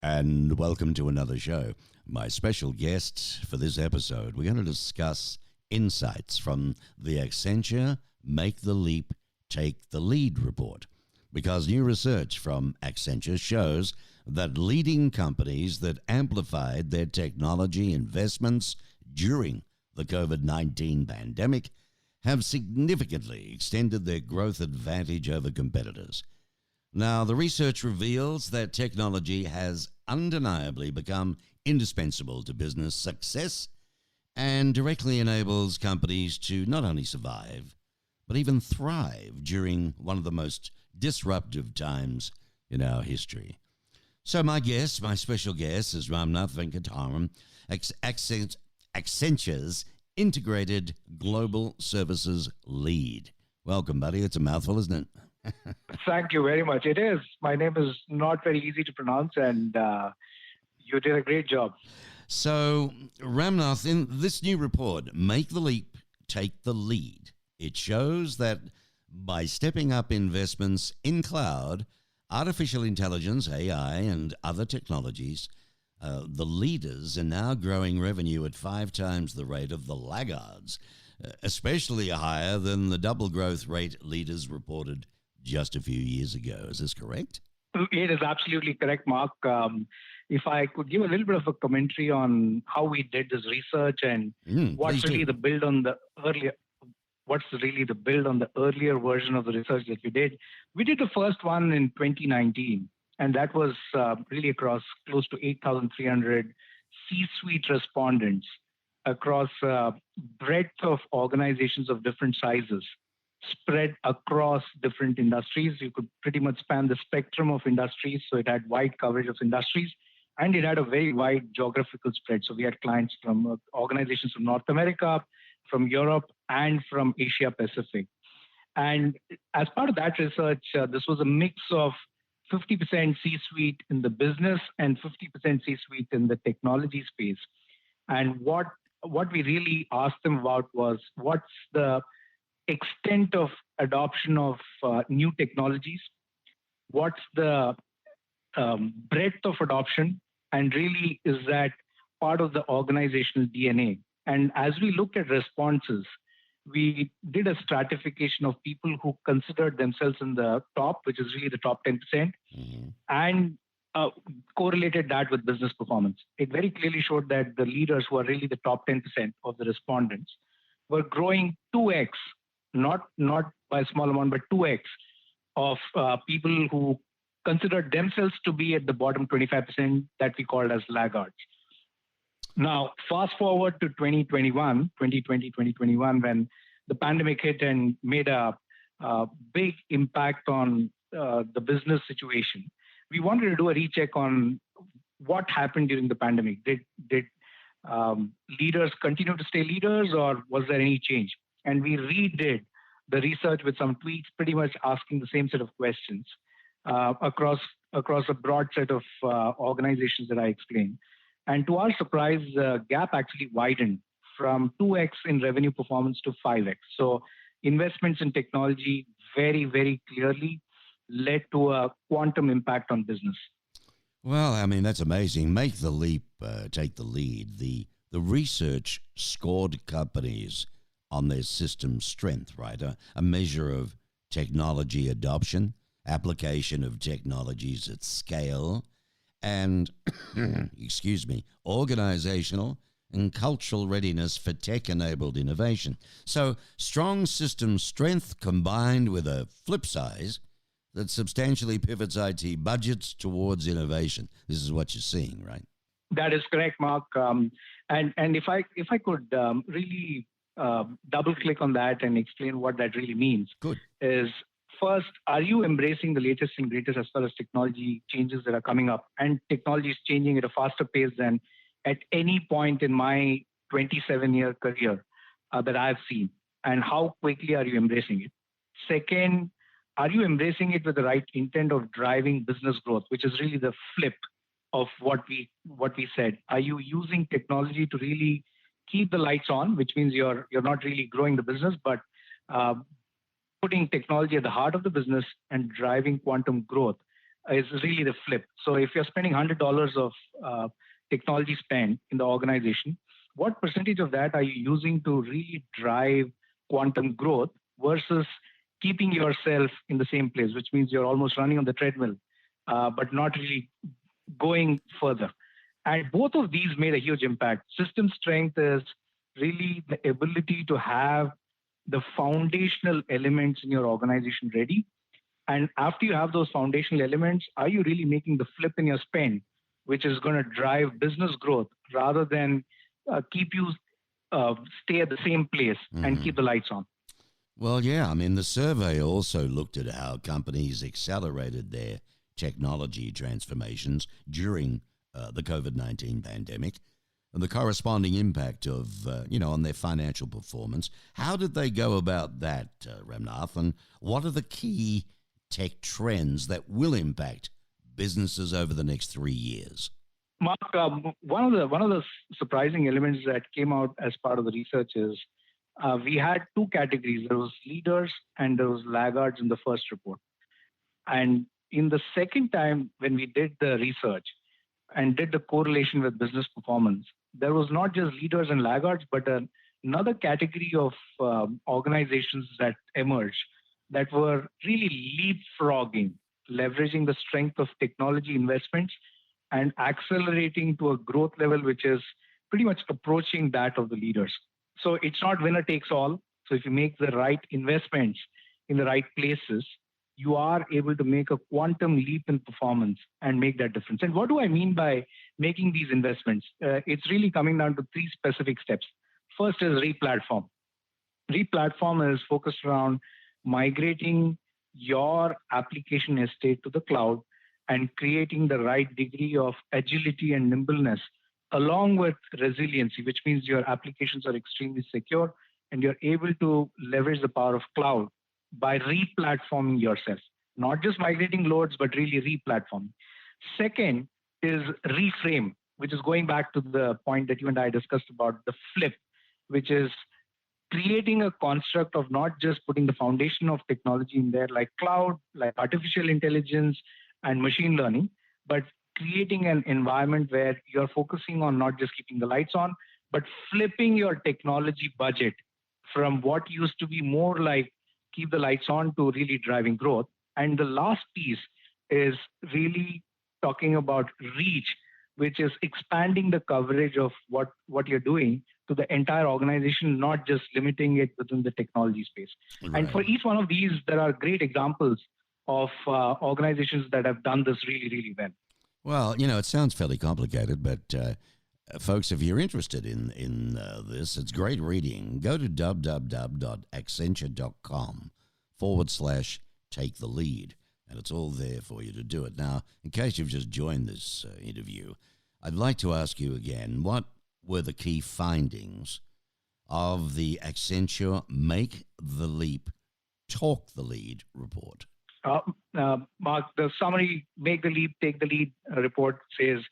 And welcome to another show. My special guest for this episode, we're going to discuss insights from the Accenture Make the Leap, Take the Lead report. Because new research from Accenture shows that leading companies that amplified their technology investments during the COVID-19 pandemic have significantly extended their growth advantage over competitors. Now, the research reveals that technology has undeniably become indispensable to business success and directly enables companies to not only survive, but even thrive during one of the most disruptive times in our history. So my special guest is Ramnath Venkataraman, Accenture's Integrated Global Services Lead. Welcome, buddy. It's a mouthful, isn't it? Thank you very much. It is. My name is not very easy to pronounce, and you did a great job. So, Ramnath, in this new report, Make the Leap, Take the Lead, it shows that by stepping up investments in cloud, artificial intelligence, AI, and other technologies, the leaders are now growing revenue at 5 times the rate of the laggards, especially higher than the double growth rate leaders reported just a few years ago. Is this correct? It is absolutely correct, Mark. If I could give a little bit of a commentary on how we did this research and what's really the build on the earlier version of the research that we did. We did the first one in 2019, and that was really across close to 8,300 C-suite respondents across breadth of organizations of different sizes, spread across different industries. You could pretty much span the spectrum of industries, so it had wide coverage of industries, and it had a very wide geographical spread. So we had clients from organizations from North America, from Europe, and from Asia Pacific. And as part of that research, this was a mix of 50% C-suite in the business and 50% C-suite in the technology space. And what we really asked them about was, what's the extent of adoption of new technologies? What's the breadth of adoption? And really, is that part of the organizational DNA? And as we looked at responses, we did a stratification of people who considered themselves in the top, which is really the top 10%, and correlated that with business performance. It very clearly showed that the leaders who are really the top 10% of the respondents were growing 2x, not by a small amount, but 2x of people who considered themselves to be at the bottom 25% that we called as laggards. Now, fast forward to 2021, when the pandemic hit and made a big impact on the business situation. We wanted to do a recheck on what happened during the pandemic. Did leaders continue to stay leaders, or was there any change? And we redid the research with some tweaks, pretty much asking the same set of questions across a broad set of organizations that I explained. And to our surprise, the gap actually widened from 2x in revenue performance to 5x. So investments in technology very, very clearly led to a quantum impact on business. Well, I mean, that's amazing. Make the leap, take the lead. The research scored companies on their system strength, right? A measure of technology adoption, application of technologies at scale, and, organizational and cultural readiness for tech-enabled innovation. So strong system strength combined with a flip size that substantially pivots IT budgets towards innovation. This is what you're seeing, right? That is correct, Mark. And if I could really double click on that and explain what that really means. Good. Is first, are you embracing the latest and greatest as far as technology changes that are coming up? And technology is changing at a faster pace than at any point in my 27-year career that I've seen. And how quickly are you embracing it? Second, are you embracing it with the right intent of driving business growth, which is really the flip of what we said? Are you using technology to really keep the lights on, which means you're not really growing the business, but putting technology at the heart of the business and driving quantum growth is really the flip. So if you're spending $100 of technology spend in the organization, what percentage of that are you using to really drive quantum growth versus keeping yourself in the same place, which means you're almost running on the treadmill, but not really going further. And both of these made a huge impact. System strength is really the ability to have the foundational elements in your organization ready. And after you have those foundational elements, are you really making the flip in your spend, which is going to drive business growth rather than keep you stay at the same place and keep the lights on? Well, yeah, I mean, the survey also looked at how companies accelerated their technology transformations during the COVID-19 pandemic and the corresponding impact of, on their financial performance. How did they go about that, Ramnath, and what are the key tech trends that will impact businesses over the next 3 years? Mark, one of the surprising elements that came out as part of the research is we had two categories. There was leaders and there was laggards in the first report. And in the second time when we did the research and did the correlation with business performance, there was not just leaders and laggards, but another category of organizations that emerged that were really leapfrogging, leveraging the strength of technology investments and accelerating to a growth level which is pretty much approaching that of the leaders. So it's not winner takes all. So if you make the right investments in the right places, you are able to make a quantum leap in performance and make that difference. And what do I mean by making these investments? It's really coming down to three specific steps. First is re-platform. Re-platform is focused around migrating your application estate to the cloud and creating the right degree of agility and nimbleness along with resiliency, which means your applications are extremely secure and you're able to leverage the power of cloud by re-platforming yourself, not just migrating loads, but really re-platforming. Second is reframe, which is going back to the point that you and I discussed about the flip, which is creating a construct of not just putting the foundation of technology in there like cloud, like artificial intelligence and machine learning, but creating an environment where you're focusing on not just keeping the lights on, but flipping your technology budget from what used to be more like keep the lights on to really driving growth. And the last piece is really talking about reach, which is expanding the coverage of what you're doing to the entire organization, not just limiting it within the technology space. Right. And for each one of these, there are great examples of organizations that have done this really, really well. Well, it sounds fairly complicated, but folks, if you're interested in this, it's great reading. Go to www.accenture.com/take the lead, and it's all there for you to do it. Now, in case you've just joined this interview, I'd like to ask you again, what were the key findings of the Accenture Make the Leap, Talk the Lead report? Mark, the summary, Make the Leap, Take the Lead report says,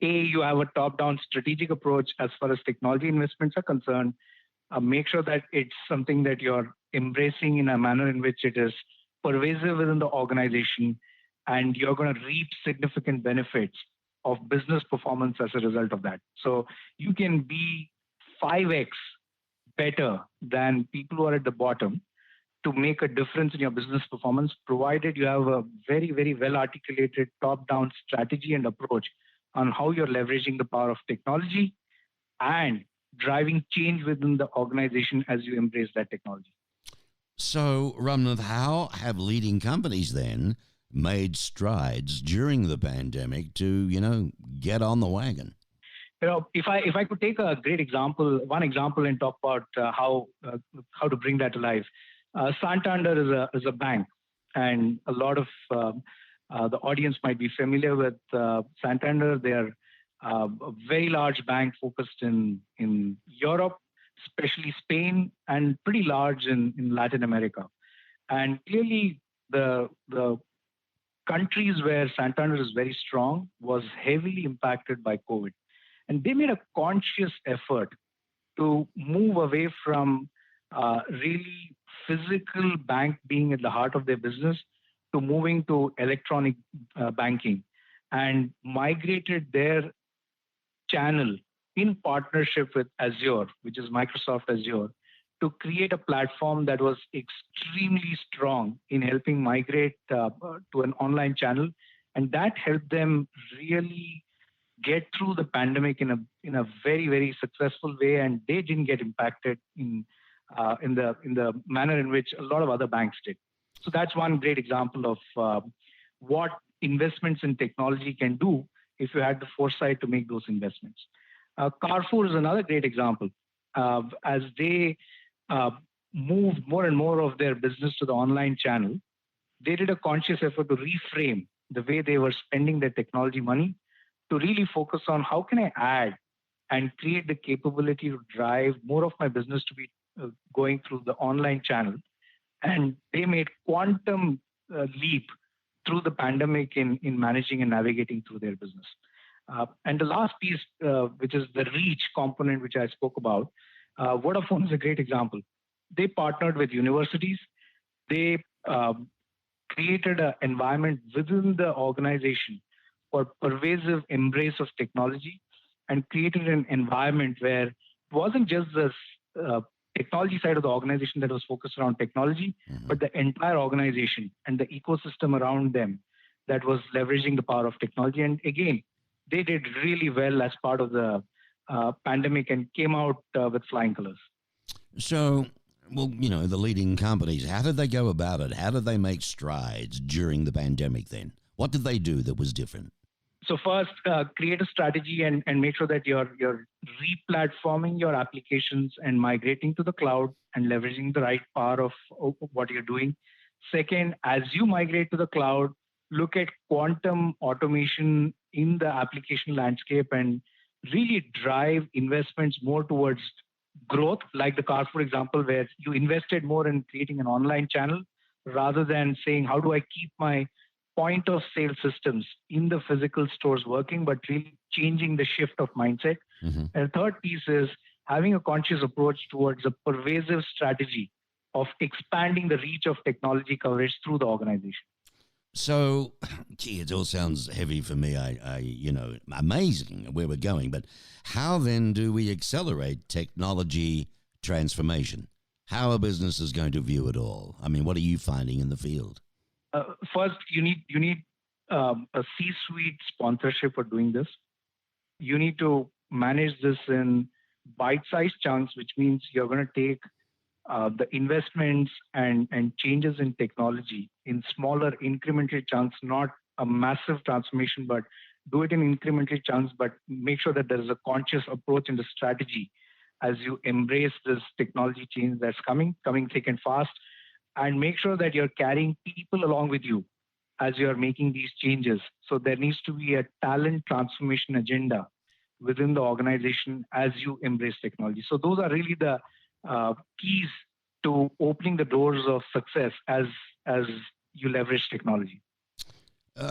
A, you have a top-down strategic approach as far as technology investments are concerned. Make sure that it's something that you're embracing in a manner in which it is pervasive within the organization, and you're going to reap significant benefits of business performance as a result of that. So you can be 5x better than people who are at the bottom to make a difference in your business performance, provided you have a very, very well-articulated top-down strategy and approach on how you're leveraging the power of technology and driving change within the organization as you embrace that technology. So, Ramnath, how have leading companies then made strides during the pandemic to, get on the wagon? If I could take a great example, one example, and talk about how to bring that to life. Santander is a bank, and a lot of the audience might be familiar with Santander. They are a very large bank focused in Europe, especially Spain, and pretty large in Latin America. And clearly, the countries where Santander is very strong was heavily impacted by COVID. And they made a conscious effort to move away from really physical bank being at the heart of their business to moving to electronic banking and migrated their channel in partnership with Azure, which is Microsoft Azure, to create a platform that was extremely strong in helping migrate to an online channel. And that helped them really get through the pandemic in a very, very successful way, and they didn't get impacted in the manner in which a lot of other banks did. So that's one great example of what investments in technology can do if you had the foresight to make those investments. Carrefour is another great example. As they uh, moved more and more of their business to the online channel, they did a conscious effort to reframe the way they were spending their technology money to really focus on how can I add and create the capability to drive more of my business to be going through the online channel. And they made quantum leap through the pandemic in managing and navigating through their business. And the last piece, which is the reach component, which I spoke about, Vodafone is a great example. They partnered with universities. They created an environment within the organization for pervasive embrace of technology and created an environment where it wasn't just the uh, technology side of the organization that was focused around technology, but the entire organization and the ecosystem around them that was leveraging the power of technology. And again, they did really well as part of the pandemic and came out with flying colors. So, well, the leading companies, how did they go about it? How did they make strides during the pandemic then? What did they do that was different? So first, create a strategy and make sure that you're re-platforming your applications and migrating to the cloud and leveraging the right power of what you're doing. Second, as you migrate to the cloud, look at quantum automation in the application landscape and really drive investments more towards growth, like the Carrefour example, where you invested more in creating an online channel rather than saying, how do I keep my point of sale systems in the physical stores working, but really changing the shift of mindset. And the third piece is having a conscious approach towards a pervasive strategy of expanding the reach of technology coverage through the organization. So, gee, it all sounds heavy for me. Amazing where we're going. But how then do we accelerate technology transformation? How are businesses going to view it all? I mean, what are you finding in the field? First, you need a C-suite sponsorship for doing this. You need to manage this in bite-sized chunks, which means you're going to take the investments and changes in technology in smaller incremental chunks, not a massive transformation, but do it in incremental chunks, but make sure that there is a conscious approach in the strategy as you embrace this technology change that's coming thick and fast, and make sure that you're carrying people along with you as you're making these changes. So there needs to be a talent transformation agenda within the organization as you embrace technology. So those are really the keys to opening the doors of success as you leverage technology.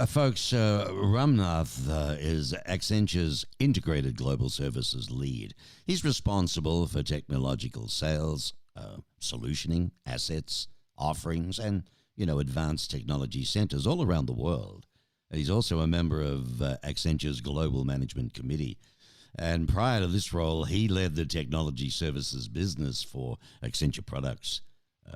Folks, Ramnath is Accenture's integrated global services lead. He's responsible for technological sales, solutioning, assets, offerings, and advanced technology centers all around the world. He's also a member of Accenture's Global Management Committee. And prior to this role, he led the technology services business for Accenture Products,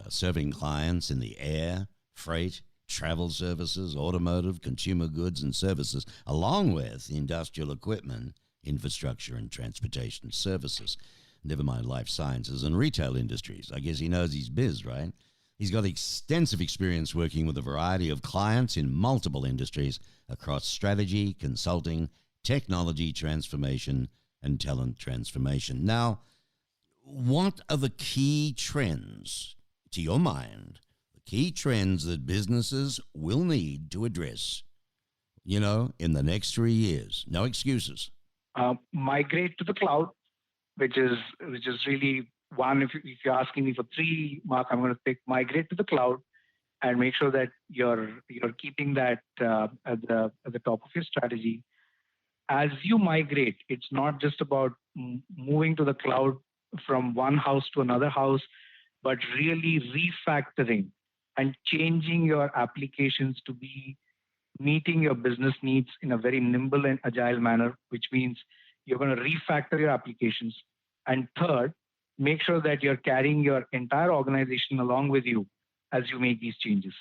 serving clients in the air, freight, travel services, automotive, consumer goods and services, along with industrial equipment, infrastructure and transportation services. Never mind life sciences and retail industries. I guess he knows his biz, right? He's got extensive experience working with a variety of clients in multiple industries across strategy, consulting, technology transformation, and talent transformation. Now, what are the key trends, to your mind, the key trends that businesses will need to address, in the next 3 years? No excuses. Migrate to the cloud, which is really one. If you're asking me for three, Mark, I'm going to pick migrate to the cloud and make sure that you're keeping that at the top of your strategy. As you migrate, it's not just about moving to the cloud from one house to another house, but really refactoring and changing your applications to be meeting your business needs in a very nimble and agile manner, which means you're going to refactor your applications. And third, make sure that you're carrying your entire organization along with you as you make these changes.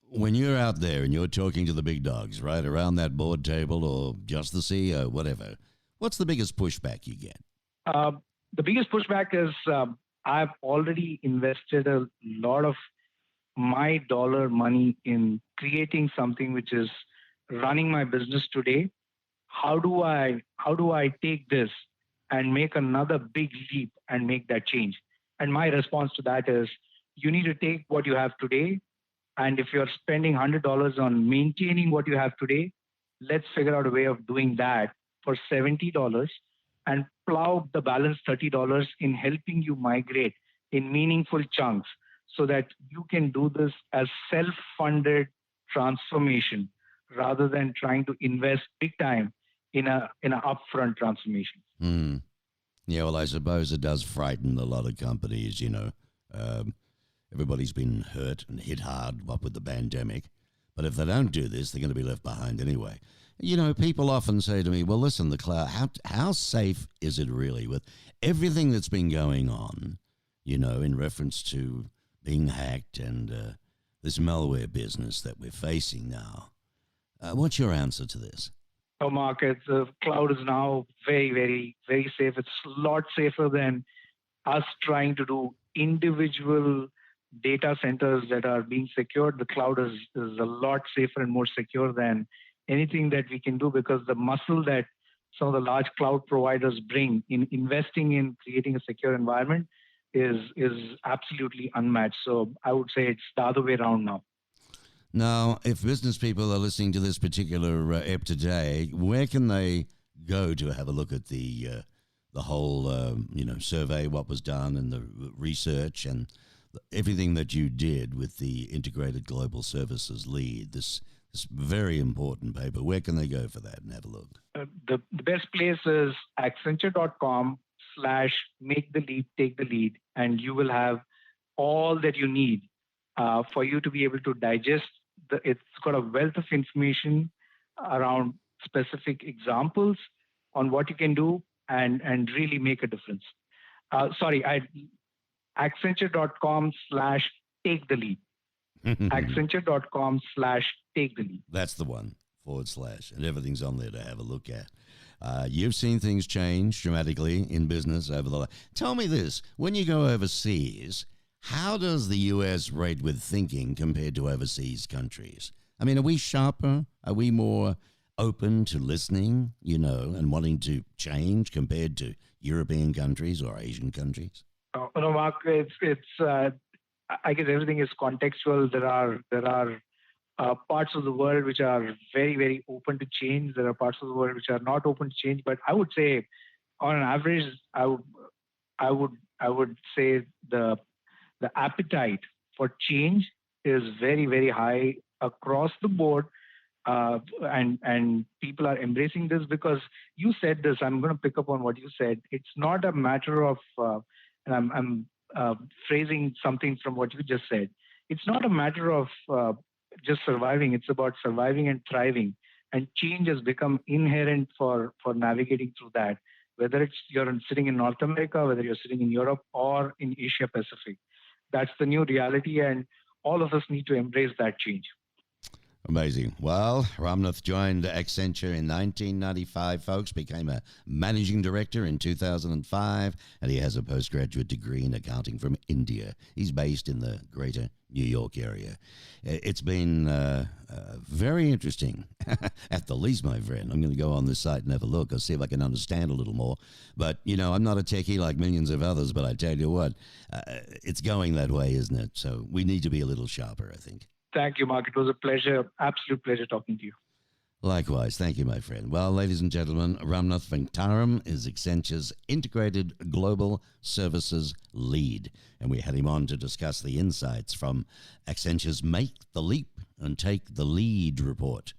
When you're out there and you're talking to the big dogs, right, around that board table or just the CEO, whatever, what's the biggest pushback you get? Uh, the biggest pushback is I've already invested a lot of my dollar money in creating something which is running my business today. How do I take this and make another big leap and make that change? And my response to that is you need to take what you have today, and if you're spending $100 on maintaining what you have today, let's figure out a way of doing that for $70 and plow the balance $30 in helping you migrate in meaningful chunks so that you can do this as self-funded transformation rather than trying to invest big time in a upfront transformation. Mm. Yeah, well, I suppose it does frighten a lot of companies, you know. Um, Everybody's been hurt and hit hard, what with the pandemic. But if they don't do this, they're going to be left behind anyway. You know, people often say to me, well, listen, the cloud, how safe is it really with everything that's been going on, you know, in reference to being hacked and this malware business that we're facing now? What's your answer to this? Oh, Mark, the cloud is now very, very, very safe. It's a lot safer than us trying to do individual data centers that are being secured. The cloud is a lot safer and more secure than anything that we can do because the muscle that some of the large cloud providers bring in investing in creating a secure environment is absolutely unmatched. So I would say it's the other way around now. Now, if business people are listening to this particular ep today, where can they go to have a look at the whole survey, what was done, and the research and everything that you did with the Integrated Global Services Lead? This very important paper. Where can they go for that and have a look? The best place is accenture.com/make the leap, take the lead, and you will have all that you need for you to be able to digest. It's got a wealth of information around specific examples on what you can do and really make a difference. Accenture.com/take the lead. Accenture.com/take the lead. That's the one, / and everything's on there to have a look at. You've seen things change dramatically in business over the last. Tell me this, when you go overseas, how does the US rate with thinking compared to overseas countries? I mean, are we sharper? Are we more open to listening, you know, and wanting to change compared to European countries or Asian countries? No, Mark, I guess everything is contextual. There are parts of the world which are very, very open to change. There are parts of the world which are not open to change. But I would say, on an average, I would say the appetite for change is very, very high across the board, and people are embracing this because you said this. I'm going to pick up on what you said. It's not a matter of, and I'm phrasing something from what you just said. It's not a matter of just surviving. It's about surviving and thriving. And change has become inherent for navigating through that. Whether you're sitting in North America, whether you're sitting in Europe or in Asia Pacific. That's the new reality, and all of us need to embrace that change. Amazing. Well, Ramnath joined Accenture in 1995, folks, became a managing director in 2005, and he has a postgraduate degree in accounting from India. He's based in the greater New York area. It's been very interesting, at the least, my friend. I'm going to go on this site and have a look. I'll see if I can understand a little more. But, you know, I'm not a techie like millions of others, but I tell you what, it's going that way, isn't it? So we need to be a little sharper, I think. Thank you, Mark. It was a pleasure, absolute pleasure talking to you. Likewise. Thank you, my friend. Well, ladies and gentlemen, Ramnath Venkataraman is Accenture's Integrated Global Services Lead, and we had him on to discuss the insights from Accenture's Make the Leap and Take the Lead report.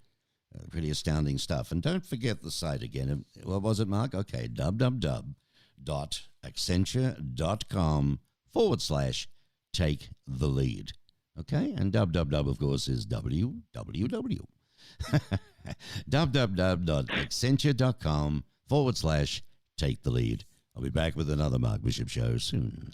Pretty astounding stuff. And don't forget the site again. What was it, Mark? Okay, www.accenture.com/take the lead. Okay, and www, of course, is www. www.accenture.com/take the lead. I'll be back with another Mark Bishop show soon.